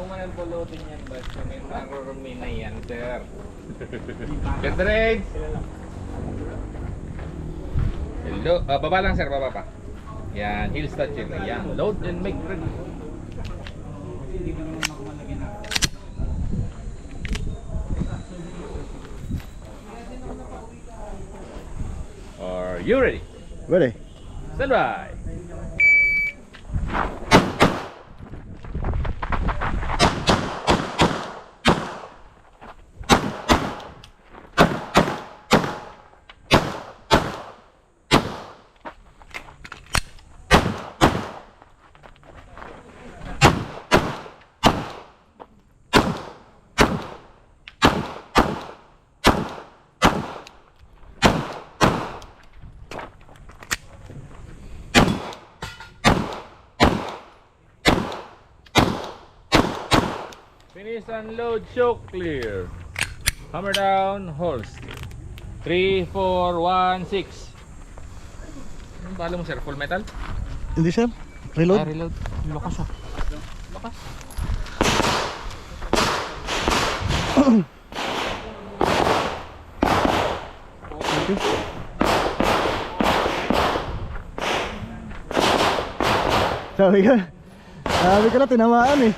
mo nang pulutin yan, basta may marurumi na yan, sir. Gandreds! Hello, baba lang sir, baba pa. Yan, heel touching. Yan, load and make ready. Are you ready? Ready? Stand by. Finish, unload, choke, clear. Hammer down, holst. 3, 4, 1, 6. Anong bala mo sir? Full metal? Hindi sir. Reload. Ah, reload. Lakas ah. Lakas. Sabi ka na tinamaan eh.